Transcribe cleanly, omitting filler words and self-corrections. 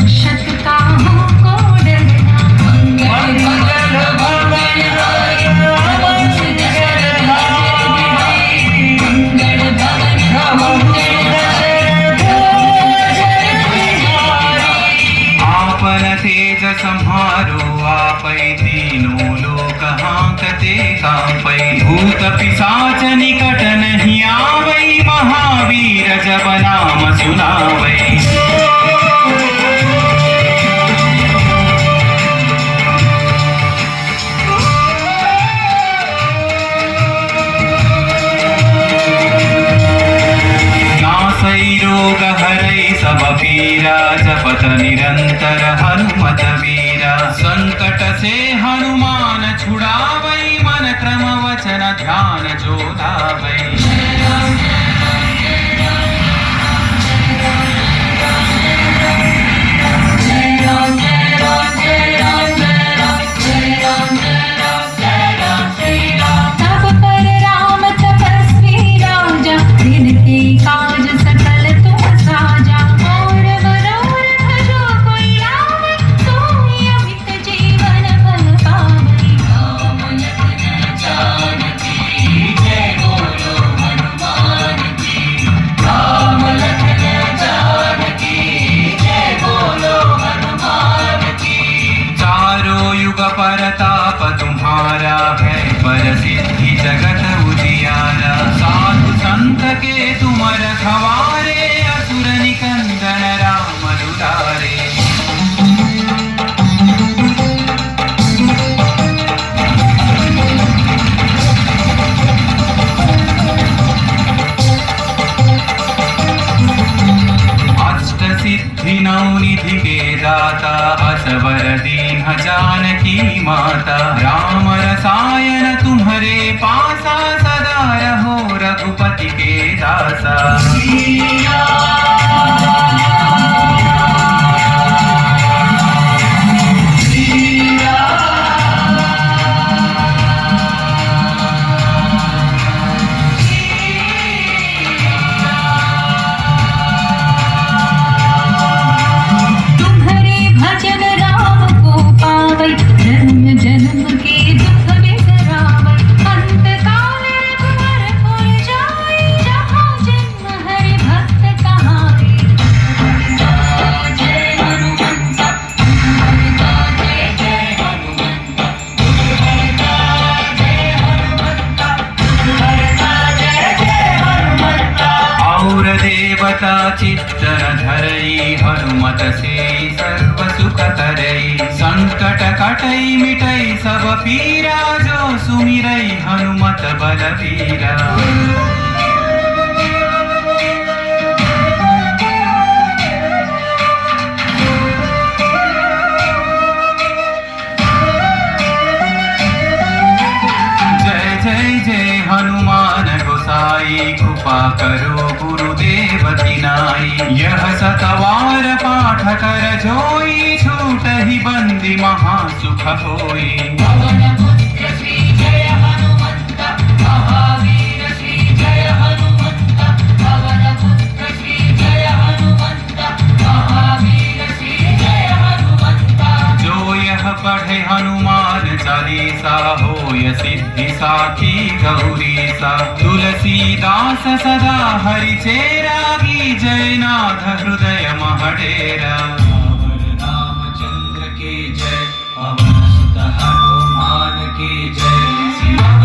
शत कामों को डरना। मंगल भवन आपन तेज संहारो आपै तीनों लोक हांकते कांपै। भूत पिशाच निकट नहीं आवै महावीर जब नाम सुनावै। रोग हरै सब पीरा जपत निरंतर हनुमत वीरा। संकट से हनुमान छुड़ावै मन क्रम वचन ध्यान जो लावै। परताप तुम्हारा है परसिद्धि जगत उजियारा। साधु संत के तुम रखवारे असुर निकंदन राम दुलारे। सिद्धि नवनिधि के दाता असवर दीन जानकी माता। राम रसायन तुम्हारे पासा सदा रहो रघुपति के दासा। देवता चित्तन धरई हनुमत से सर्व सुख करई। संकट कटई मिटई सब पीरा जो सुमिरई हनुमत बलवीरा। जय जय जय हनुमान गोसाई कृपा करो गुरुदेव की नाई। यह सतवार पाठ कर जोई छूटहि बंदी महासुख होई। पवन पुत्र श्री जय हनुमंत महावीर श्री जय हनुमंत। पवन पुत्र श्री जय हनुमंत महावीर श्री जय हनुमंत। जो यह पढ़े हनुमान चालीसा होय सिद्धि साखी गौरीसा। तुलसीदास सदा हरि चेरा की जय नाथ हृदय महडेरा। रामचंद्र के जय पवन सुत हनुमान के जय।